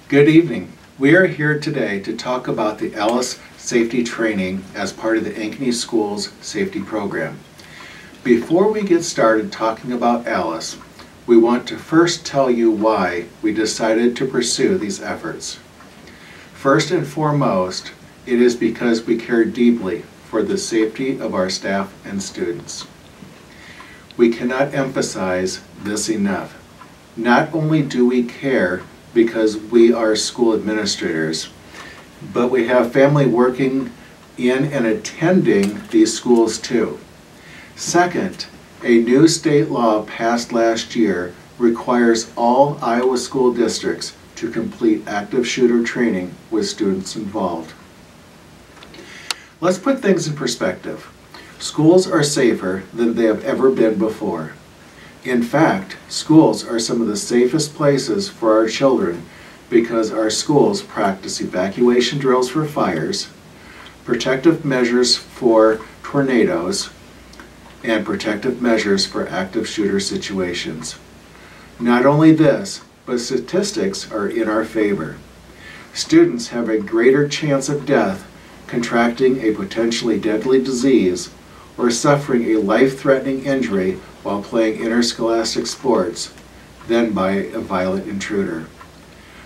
Good evening. We are here today to talk about the A.L.I.C.E safety training as part of the Ankeny Schools safety program. Before we get started talking about A.L.I.C.E, we want to first tell you why we decided to pursue these efforts. First and foremost, it is because we care deeply for the safety of our staff and students. We cannot emphasize this enough. Not only do we care because we are school administrators, but we have family working in and attending these schools too. Second, a new state law passed last year requires all Iowa school districts to complete active shooter training with students involved. Let's put things in perspective. Schools are safer than they have ever been before. In fact, schools are some of the safest places for our children because our schools practice evacuation drills for fires, protective measures for tornadoes, and protective measures for active shooter situations. Not only this, but statistics are in our favor. Students have a greater chance of death, contracting a potentially deadly disease, or suffering a life-threatening injury while playing interscholastic sports than by a violent intruder.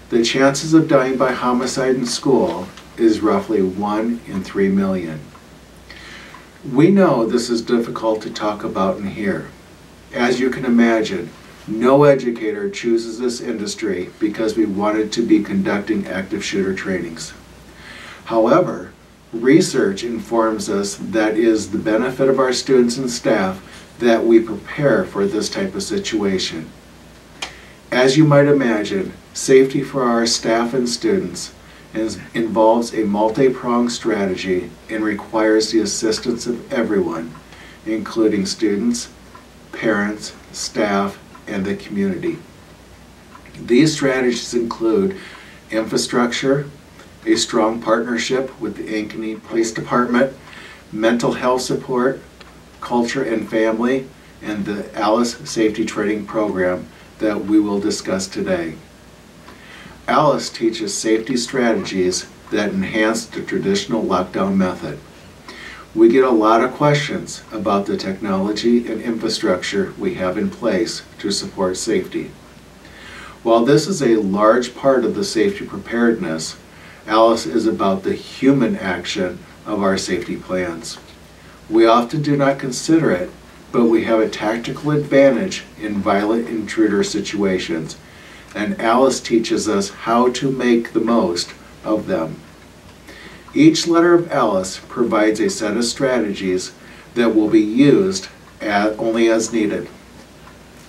The chances of dying by homicide in school is roughly 1 in 3 million. We know this is difficult to talk about and hear. As you can imagine, no educator chooses this industry because we wanted to be conducting active shooter trainings. However, research informs us that it is the benefit of our students and staff that we prepare for this type of situation. As you might imagine, safety for our staff and students involves a multi-pronged strategy and requires the assistance of everyone, including students, parents, staff, and the community. These strategies include infrastructure, a strong partnership with the Ankeny Police Department, mental health support, culture and family, and the A.L.I.C.E safety training program that we will discuss today. A.L.I.C.E teaches safety strategies that enhance the traditional lockdown method. We get a lot of questions about the technology and infrastructure we have in place to support safety. While this is a large part of the safety preparedness, A.L.I.C.E is about the human action of our safety plans. We often do not consider it, but we have a tactical advantage in violent intruder situations, and A.L.I.C.E teaches us how to make the most of them. Each letter of A.L.I.C.E provides a set of strategies that will be used only as needed.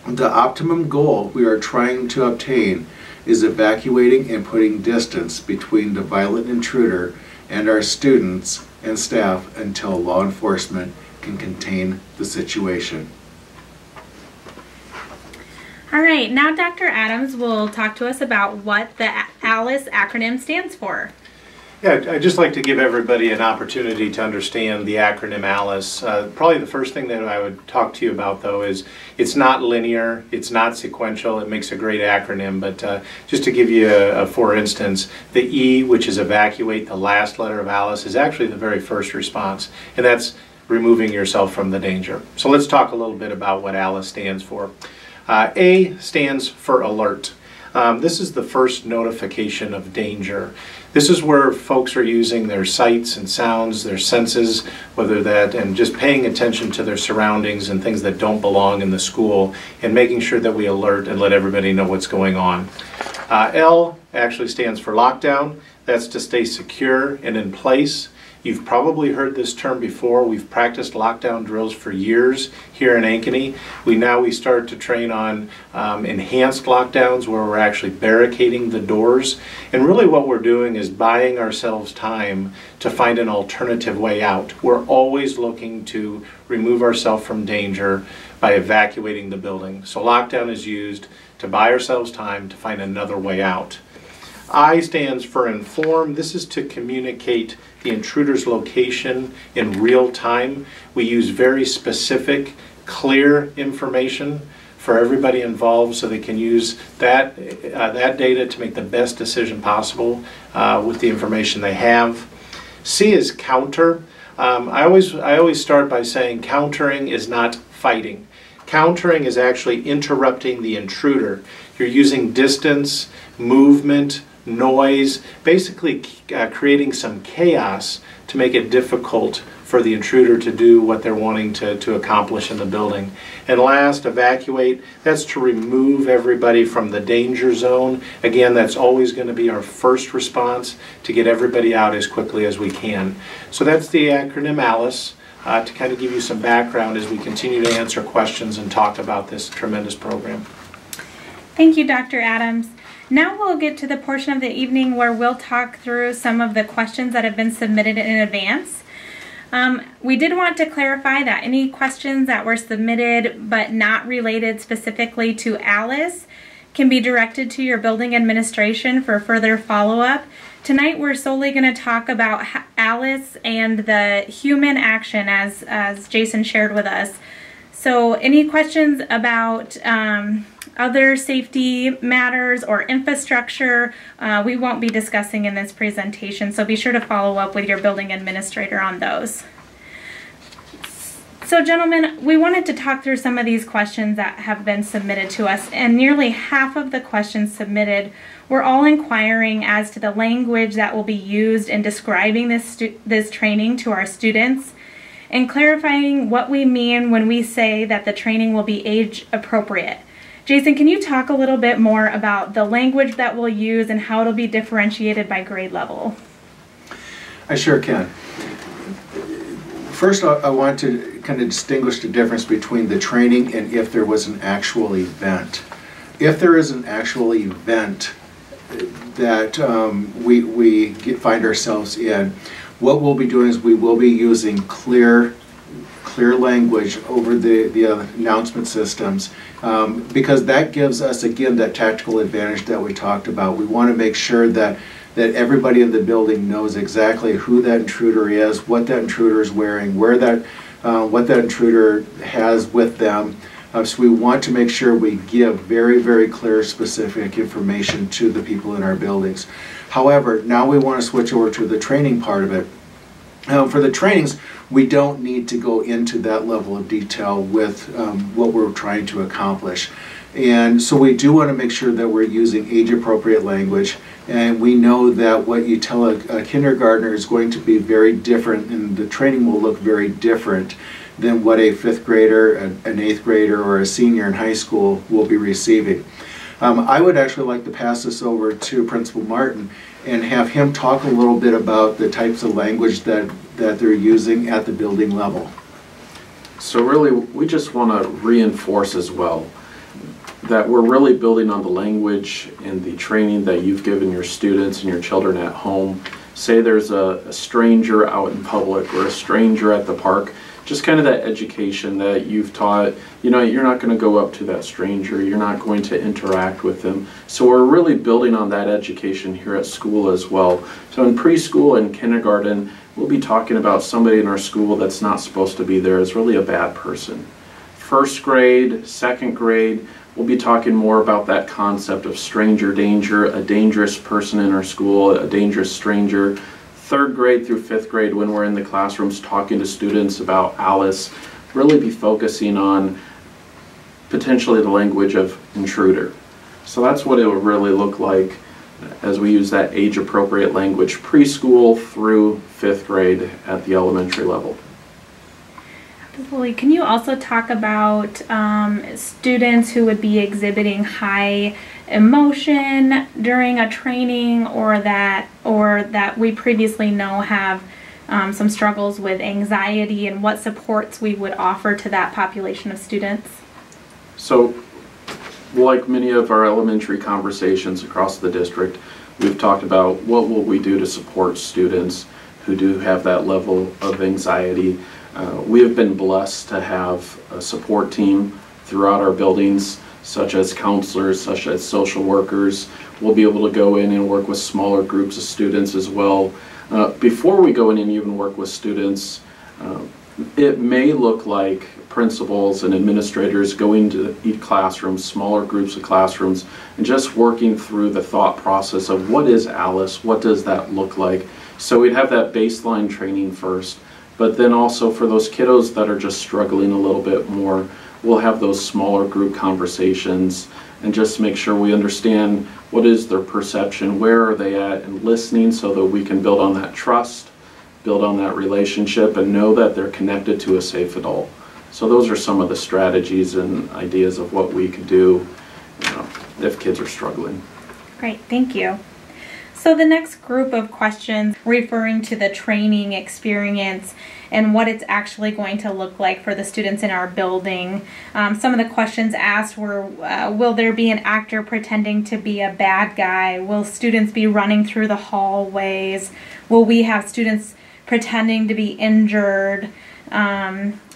The optimum goal we are trying to obtain is evacuating and putting distance between the violent intruder and our students and staff until law enforcement can contain the situation. All right, now Dr. Adams will talk to us about what the A.L.I.C.E acronym stands for. Yeah, I'd just like to give everybody an opportunity to understand the acronym A.L.I.C.E. Probably the first thing that I would talk to you about, though, is it's not linear, it's not sequential. It makes a great acronym, but just to give you for instance, the E, which is evacuate, the last letter of A.L.I.C.E, is actually the very first response, and that's removing yourself from the danger. So let's talk a little bit about what A.L.I.C.E stands for. A stands for alert. This is the first notification of danger. This is where folks are using their sights and sounds, their senses, and just paying attention to their surroundings and things that don't belong in the school, and making sure that we alert and let everybody know what's going on. L actually stands for lockdown. That's to stay secure and in place. You've probably heard this term before. We've practiced lockdown drills for years here in Ankeny. We start to train on enhanced lockdowns where we're actually barricading the doors. And really what we're doing is buying ourselves time to find an alternative way out. We're always looking to remove ourselves from danger by evacuating the building. So lockdown is used to buy ourselves time to find another way out. I stands for inform. This is to communicate the intruder's location in real time. We use very specific, clear information for everybody involved so they can use that data to make the best decision possible with the information they have. C is counter. I always start by saying countering is not fighting. Countering is actually interrupting the intruder. You're using distance, movement, noise, basically creating some chaos to make it difficult for the intruder to do what they're wanting to accomplish in the building. And last, evacuate. That's to remove everybody from the danger zone. Again, that's always going to be our first response, to get everybody out as quickly as we can. So that's the acronym ALICE, to kind of give you some background as we continue to answer questions and talk about this tremendous program. Thank you, Dr. Adams. Now we'll get to the portion of the evening where we'll talk through some of the questions that have been submitted in advance. We did want to clarify that any questions that were submitted but not related specifically to ALICE can be directed to your building administration for further follow-up. Tonight we're solely going to talk about ALICE and the human action as Jason shared with us. So any questions about other safety matters or infrastructure, we won't be discussing in this presentation, so be sure to follow up with your building administrator on those. So gentlemen, we wanted to talk through some of these questions that have been submitted to us, and nearly half of the questions submitted were all inquiring as to the language that will be used in describing this training to our students, and clarifying what we mean when we say that the training will be age appropriate. Jason, can you talk a little bit more about the language that we'll use and how it'll be differentiated by grade level? I sure can. First, I want to kind of distinguish the difference between the training and if there was an actual event. If there is an actual event that we find ourselves in, what we'll be doing is we will be using clear language over the announcement systems, because that gives us, again, that tactical advantage that we talked about. We want to make sure that everybody in the building knows exactly who that intruder is, what that intruder is wearing, what that intruder has with them. So we want to make sure we give very, very clear, specific information to the people in our buildings. However, now we want to switch over to the training part of it. For the trainings, we don't need to go into that level of detail with what we're trying to accomplish. And so we do want to make sure that we're using age-appropriate language, and we know that what you tell a kindergartner is going to be very different, and the training will look very different than what a 5th grader, an 8th grader, or a senior in high school will be receiving. I would actually like to pass this over to Principal Martin and have him talk a little bit about the types of language that they're using at the building level. So really, we just want to reinforce as well that we're really building on the language and the training that you've given your students and your children at home. Say there's a stranger out in public or a stranger at the park, just kind of that education that you've taught. You know, you're not going to go up to that stranger, you're not going to interact with them. So we're really building on that education here at school as well. So in preschool and kindergarten, we'll be talking about somebody in our school that's not supposed to be there, is really a bad person. 1st grade, 2nd grade, we'll be talking more about that concept of stranger danger, a dangerous person in our school, a dangerous stranger. 3rd grade through 5th grade, when we're in the classrooms talking to students about ALICE, really be focusing on potentially the language of intruder. So that's what it will really look like as we use that age-appropriate language preschool through 5th grade at the elementary level. Absolutely. Can you also talk about students who would be exhibiting high emotion during a training, or that we previously know have some struggles with anxiety, and what supports we would offer to that population of students? So, like many of our elementary conversations across the district, we've talked about what will we do to support students who do have that level of anxiety. We have been blessed to have a support team throughout our buildings, such as counselors, such as social workers. We'll be able to go in and work with smaller groups of students as well. Before we go in and even work with students, It may look like principals and administrators going to each classroom, smaller groups of classrooms, and just working through the thought process of what is ALICE, what does that look like. So we'd have that baseline training first, but then also for those kiddos that are just struggling a little bit more, we'll have those smaller group conversations and just make sure we understand what is their perception, where are they at, and listening so that we can build on that trust, build on that relationship, and know that they're connected to a safe adult. So those are some of the strategies and ideas of what we could do, if kids are struggling. Great, thank you. So the next group of questions referring to the training experience and what it's actually going to look like for the students in our building. Some of the questions asked were, will there be an actor pretending to be a bad guy? Will students be running through the hallways? Will we have students pretending to be injured?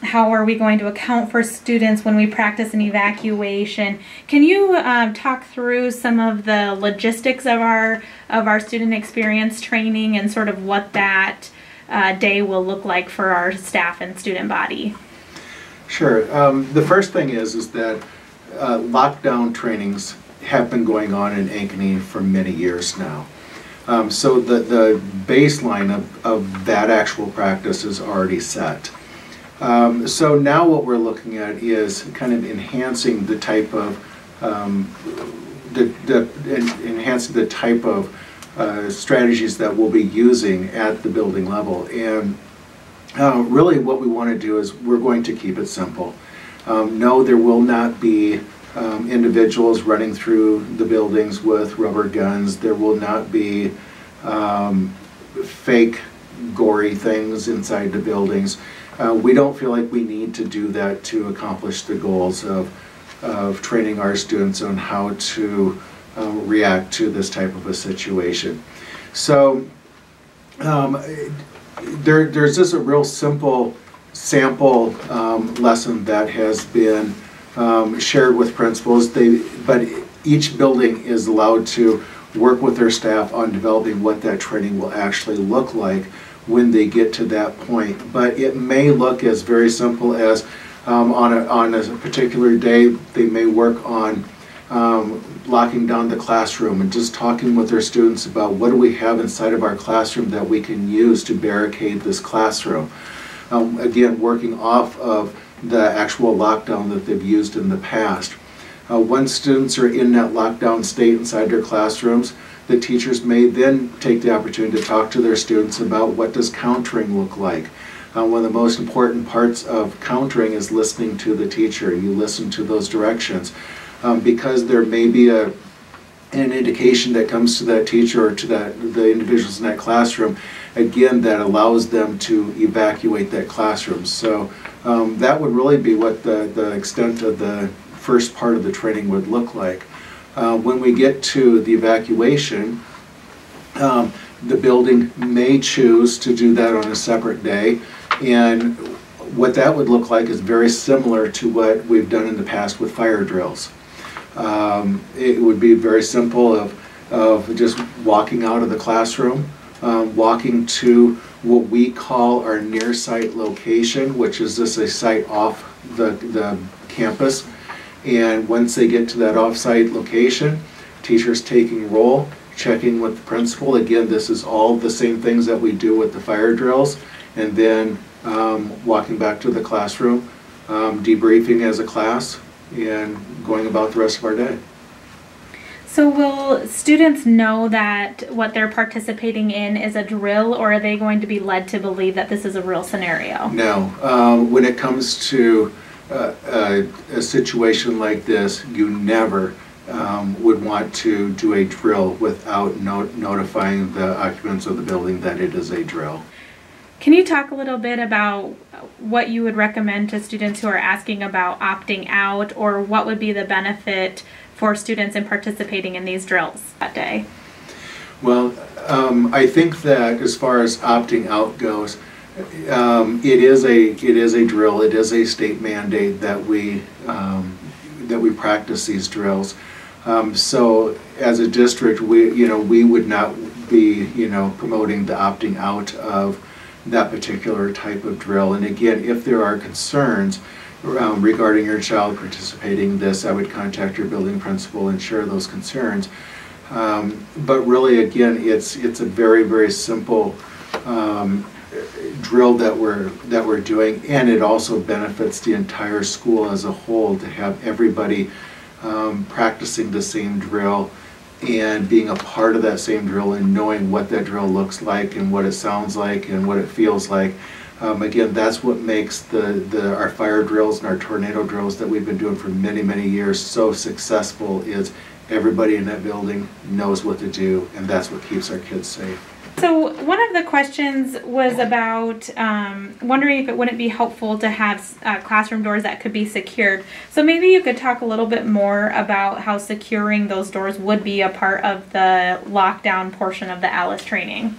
How are we going to account for students when we practice an evacuation? Can you talk through some of the logistics of our student experience training and sort of what that day will look like for our staff and student body? Sure. The first thing is that lockdown trainings have been going on in Ankeny for many years now. So the baseline of that actual practice is already set. So now what we're looking at is kind of enhancing the type of strategies that we'll be using at the building level. And really what we want to do is we're going to keep it simple. No, there will not be individuals running through the buildings with rubber guns. There will not be fake gory things inside the buildings. We don't feel like we need to do that to accomplish the goals of training our students on how to react to this type of a situation. So there's just a real simple sample lesson that has been shared with principals. But each building is allowed to work with their staff on developing what that training will actually look like when they get to that point. But it may look as very simple as on a particular day, they may work on locking down the classroom and just talking with their students about what do we have inside of our classroom that we can use to barricade this classroom. Again, working off of the actual lockdown that they've used in the past. Once students are in that lockdown state inside their classrooms, the teachers may then take the opportunity to talk to their students about what does countering look like. One of the most important parts of countering is listening to the teacher. You listen to those directions. Because there may be an indication that comes to that teacher or to the individuals in that classroom, again, that allows them to evacuate that classroom. So that would really be what the extent of the first part of the training would look like. When we get to the evacuation, the building may choose to do that on a separate day, and what that would look like is very similar to what we've done in the past with fire drills. It would be very simple of just walking out of the classroom, walking to what we call our near site location, which is just a site off the campus. And once they get to that off-site location, teachers taking roll, checking with the principal. Again, this is all the same things that we do with the fire drills. And then walking back to the classroom, debriefing as a class, and going about the rest of our day. So will students know that what they're participating in is a drill, or are they going to be led to believe that this is a real scenario? No. When it comes to a situation like this, you never would want to do a drill without notifying the occupants of the building that it is a drill. Can you talk a little bit about what you would recommend to students who are asking about opting out, or what would be the benefit for students in participating in these drills that day? Well, I think that as far as opting out goes, it is a drill. It is a state mandate that we practice these drills. So as a district, we would not be promoting the opting out of that particular type of drill. And again, if there are concerns regarding your child participating in this, I would contact your building principal and share those concerns. But really, again, it's a very, very simple drill that we're doing, and it also benefits the entire school as a whole to have everybody practicing the same drill and being a part of that same drill and knowing what that drill looks like and what it sounds like and what it feels like. Again, that's what makes our fire drills and our tornado drills that we've been doing for many, many years so successful, is everybody in that building knows what to do, and that's what keeps our kids safe. So one of the questions was about wondering if it wouldn't be helpful to have classroom doors that could be secured. So maybe you could talk a little bit more about how securing those doors would be a part of the lockdown portion of the A.L.I.C.E training.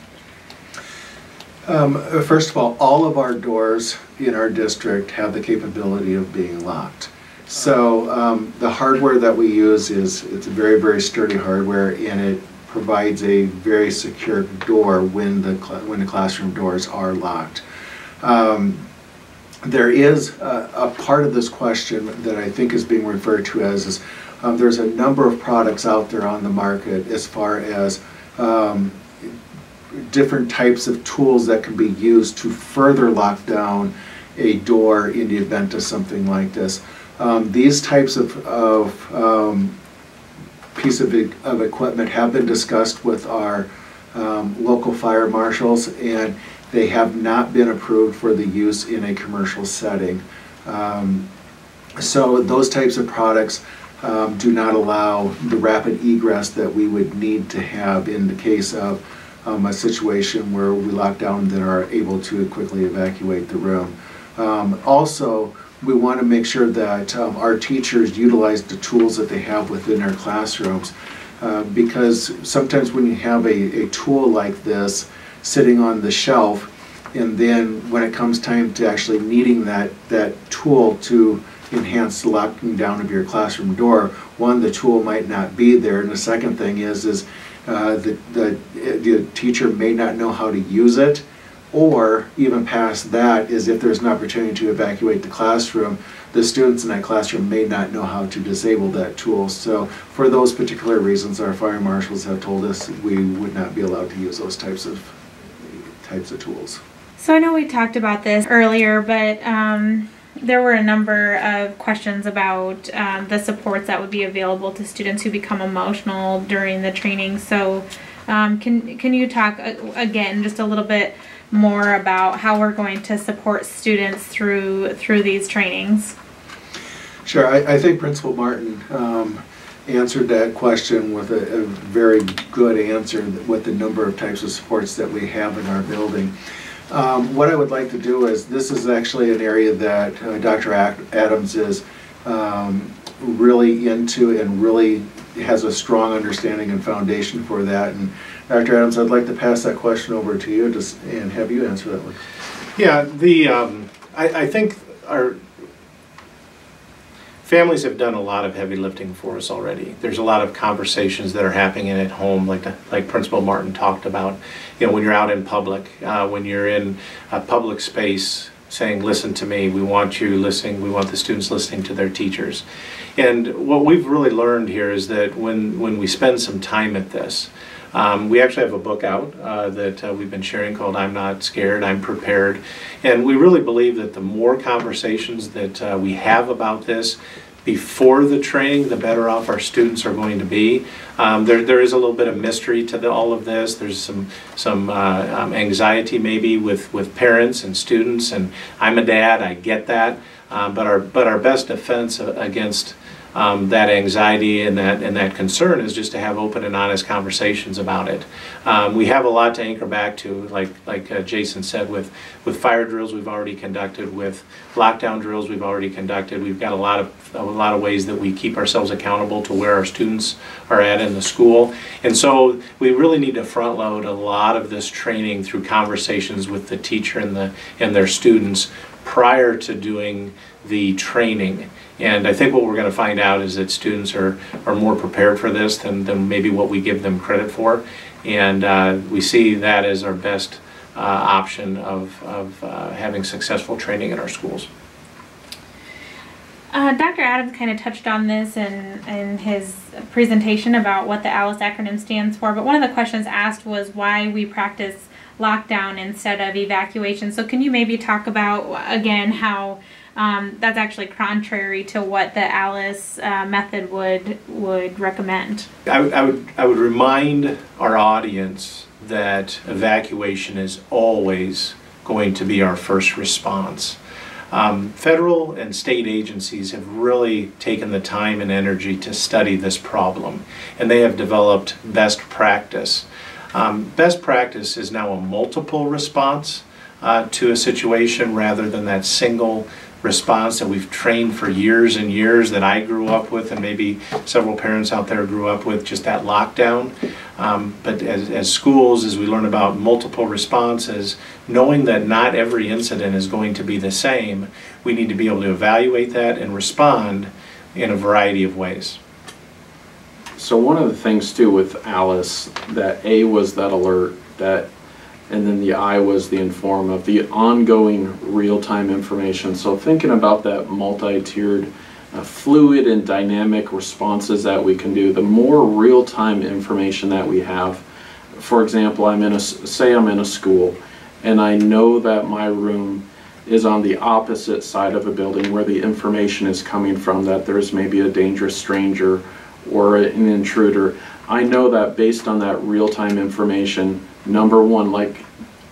First of all of our doors in our district have the capability of being locked. So the hardware that we use it's a very, very sturdy hardware, and it provides a very secure door when the classroom doors are locked. There is a part of this question that I think is being referred to as there's a number of products out there on the market as far as different types of tools that can be used to further lock down a door in the event of something like this. These types of piece of equipment have been discussed with our local fire marshals, and they have not been approved for the use in a commercial setting. So those types of products do not allow the rapid egress that we would need to have in the case of a situation where we lock down and then are able to quickly evacuate the room. Also, we want to make sure that our teachers utilize the tools that they have within their classrooms, because sometimes when you have a tool like this sitting on the shelf, and then when it comes time to actually needing that tool to enhance the locking down of your classroom door, one, the tool might not be there, and the second thing is the teacher may not know how to use it, or even past that is if there's an opportunity to evacuate the classroom, the students in that classroom may not know how to disable that tool. So for those particular reasons, our fire marshals have told us we would not be allowed to use those types of tools. So I know we talked about this earlier, but there were a number of questions about the supports that would be available to students who become emotional during the training. So can you talk again just a little bit more about how we're going to support students through these trainings? Sure. I think Principal Martin answered that question with a very good answer with the number of types of supports that we have in our building. What I would like to do is, this is actually an area that Dr. Adams is really into and really has a strong understanding and foundation for that. And Dr. Adams, I'd like to pass that question over to you and have you answer that one. Yeah, I think our families have done a lot of heavy lifting for us already. There's a lot of conversations that are happening at home, like Principal Martin talked about. You know, when you're out in public, when you're in a public space, saying, "Listen to me. We want you listening. We want the students listening to their teachers." And what we've really learned here is that when we spend some time at this, we actually have a book out that we've been sharing called "I'm Not Scared, I'm Prepared." And we really believe that the more conversations that we have about this before the training, the better off our students are going to be. There is a little bit of mystery to all of this. There's some anxiety maybe with parents and students, and I'm a dad, I get that. But our best defense against that anxiety and that concern is just to have open and honest conversations about it. We have a lot to anchor back to, like Jason said, with fire drills we've already conducted, with lockdown drills we've already conducted. We've got a lot of ways that we keep ourselves accountable to where our students are at in the school. And so we really need to front load a lot of this training through conversations with the teacher and their students prior to doing the training. And I think what we're going to find out is that students are more prepared for this than maybe what we give them credit for. And we see that as our best option of having successful training in our schools. Dr. Adams kind of touched on this in his presentation about what the ALICE acronym stands for, but one of the questions asked was why we practice lockdown instead of evacuation. So can you maybe talk about, again, how that's actually contrary to what the ALICE method would recommend? I would remind our audience that evacuation is always going to be our first response. Federal and state agencies have really taken the time and energy to study this problem, and they have developed best practice. Best practice is now a multiple response to a situation rather than that single response that we've trained for years and years, that I grew up with, and maybe several parents out there grew up with, just that lockdown. But as schools, as we learn about multiple responses, knowing that not every incident is going to be the same, we need to be able to evaluate that and respond in a variety of ways. So one of the things too with ALICE, that A was that alert, and then the I was the inform of the ongoing real-time information. So thinking about that multi-tiered, fluid and dynamic responses that we can do, the more real-time information that we have. For example, say I'm in a school, and I know that my room is on the opposite side of a building where the information is coming from, that there's maybe a dangerous stranger or an intruder. I know that based on that real-time information, number one, like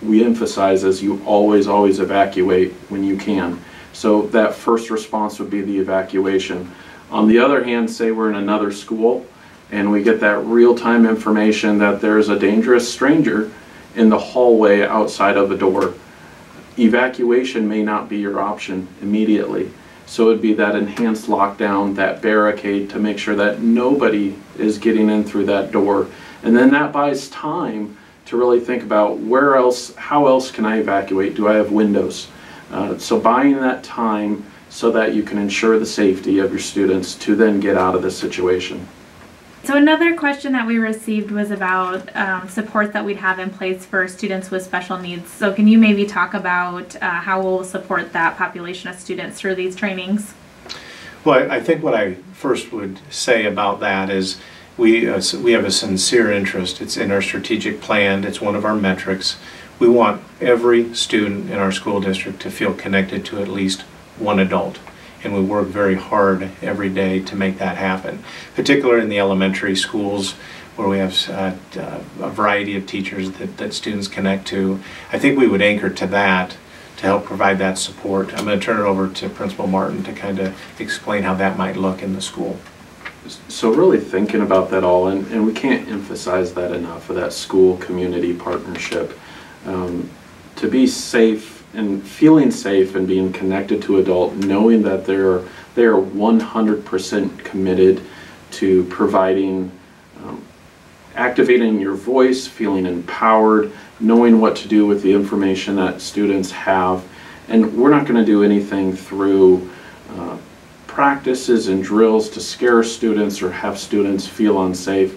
we emphasize, is you always evacuate when you can. So that first response would be the evacuation. On the other hand, say we're in another school and we get that real-time information that there's a dangerous stranger in the hallway outside of a door. Evacuation may not be your option immediately. So it'd be that enhanced lockdown, that barricade to make sure that nobody is getting in through that door. And then that buys time to really think about how else can I evacuate? Do I have windows? So buying that time so that you can ensure the safety of your students to then get out of this situation. So another question that we received was about support that we'd have in place for students with special needs. So can you maybe talk about how we'll support that population of students through these trainings? Well, I think what I first would say about that is we have a sincere interest. It's in our strategic plan. It's one of our metrics. We want every student in our school district to feel connected to at least one adult. And we work very hard every day to make that happen, particularly in the elementary schools where we have a variety of teachers that students connect to. I think we would anchor to that to help provide that support. I'm going to turn it over to Principal Martin to kind of explain how that might look in the school. So really thinking about that all, and we can't emphasize that enough, of that school-community partnership. To be safe and feeling safe and being connected to adult, knowing that they are 100% committed to providing, activating your voice, feeling empowered, knowing what to do with the information that students have. And we're not going to do anything through practices and drills to scare students or have students feel unsafe.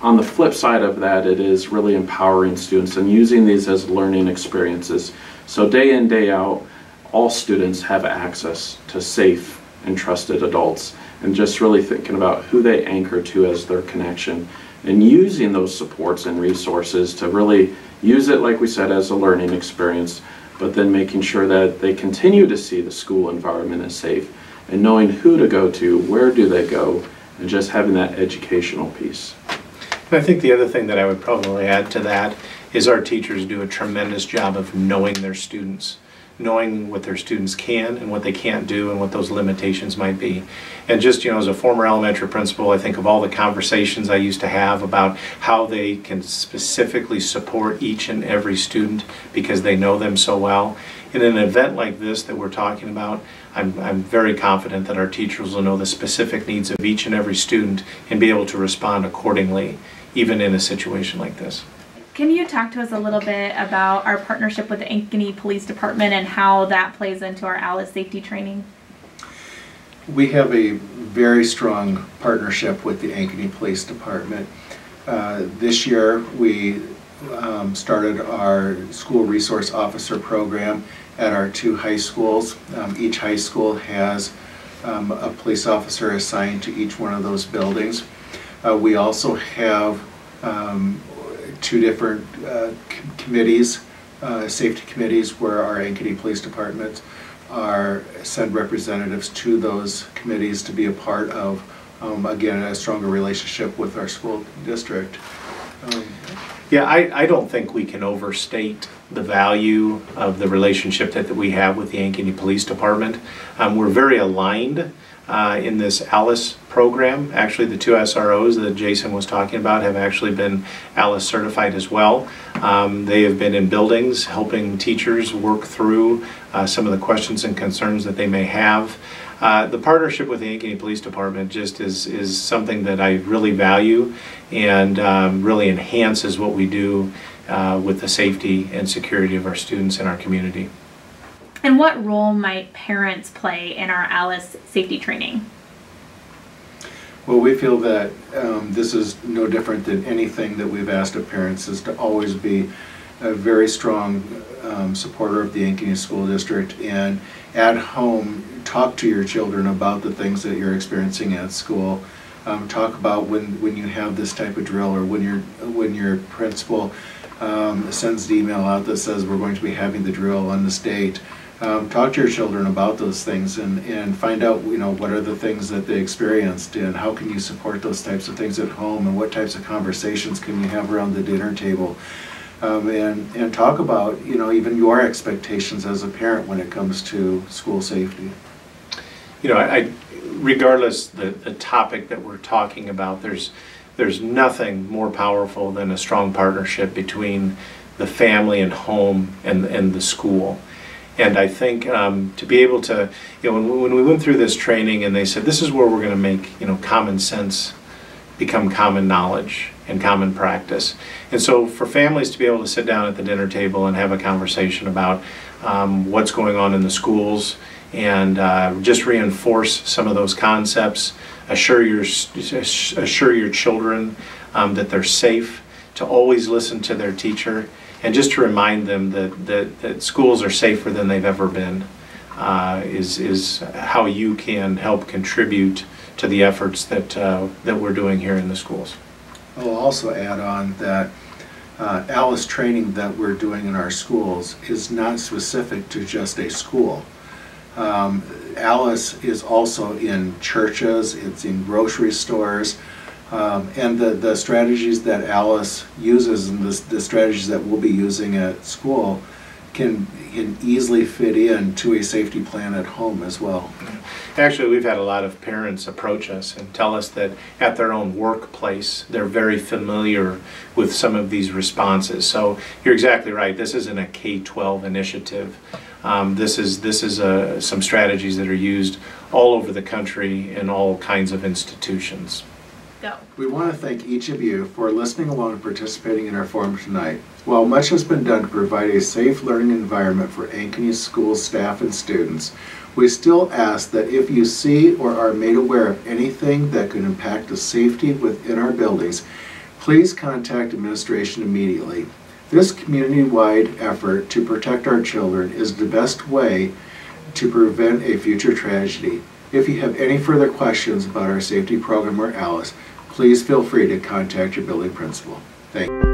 On the flip side of that, it is really empowering students and using these as learning experiences. So day in, day out, all students have access to safe and trusted adults, and just really thinking about who they anchor to as their connection, and using those supports and resources to really use it, like we said, as a learning experience, but then making sure that they continue to see the school environment as safe, and knowing who to go to, where do they go, and just having that educational piece. I think the other thing that I would probably add to that is our teachers do a tremendous job of knowing their students, knowing what their students can and what they can't do and what those limitations might be. And just, as a former elementary principal, I think of all the conversations I used to have about how they can specifically support each and every student because they know them so well. In an event like this that we're talking about, I'm very confident that our teachers will know the specific needs of each and every student and be able to respond accordingly, even in a situation like this. Can you talk to us a little bit about our partnership with the Ankeny Police Department and how that plays into our ALICE safety training? We have a very strong partnership with the Ankeny Police Department. This year we started our school resource officer program at our 2 high schools. Each high school has a police officer assigned to each one of those buildings. We also have 2 different committees, safety committees, where our Ankeny Police Department send representatives to those committees to be a part of, again, a stronger relationship with our school district. Yeah, I don't think we can overstate the value of the relationship that we have with the Ankeny Police Department. We're very aligned in this A.L.I.C.E program. Actually, the 2 SROs that Jason was talking about have actually been A.L.I.C.E certified as well. They have been in buildings helping teachers work through some of the questions and concerns that they may have. The partnership with the Ankeny Police Department just is something that I really value and really enhances what we do with the safety and security of our students in our community. And what role might parents play in our A.L.I.C.E safety training? Well, we feel that this is no different than anything that we've asked of parents, is to always be a very strong supporter of the Ankeny School District, and at home talk to your children about the things that you're experiencing at school. Talk about when you have this type of drill, or when your principal sends the email out that says we're going to be having the drill on this date. Talk to your children about those things and find out, what are the things that they experienced, and how can you support those types of things at home, and what types of conversations can you have around the dinner table, and talk about, even your expectations as a parent when it comes to school safety. Regardless the topic that we're talking about, there's nothing more powerful than a strong partnership between the family and home and the school. And I think to be able to, when we went through this training and they said, this is where we're going to make, common sense become common knowledge and common practice. And so for families to be able to sit down at the dinner table and have a conversation about what's going on in the schools, and just reinforce some of those concepts, assure your children that they're safe, to always listen to their teacher, and just to remind them that schools are safer than they've ever been, is how you can help contribute to the efforts that we're doing here in the schools. I'll also add on that A.L.I.C.E training that we're doing in our schools is not specific to just a school. A.L.I.C.E is also in churches, it's in grocery stores, and the strategies that A.L.I.C.E uses, and the strategies that we'll be using at school can easily fit into a safety plan at home as well. Actually, we've had a lot of parents approach us and tell us that at their own workplace, they're very familiar with some of these responses. So you're exactly right. This isn't a K-12 initiative. This is some strategies that are used all over the country in all kinds of institutions. Go. We want to thank each of you for listening along and participating in our forum tonight. While much has been done to provide a safe learning environment for Ankeny school staff and students, we still ask that if you see or are made aware of anything that could impact the safety within our buildings, please contact administration immediately. This community-wide effort to protect our children is the best way to prevent a future tragedy. If you have any further questions about our safety program or A.L.I.C.E, please feel free to contact your building principal. Thank you.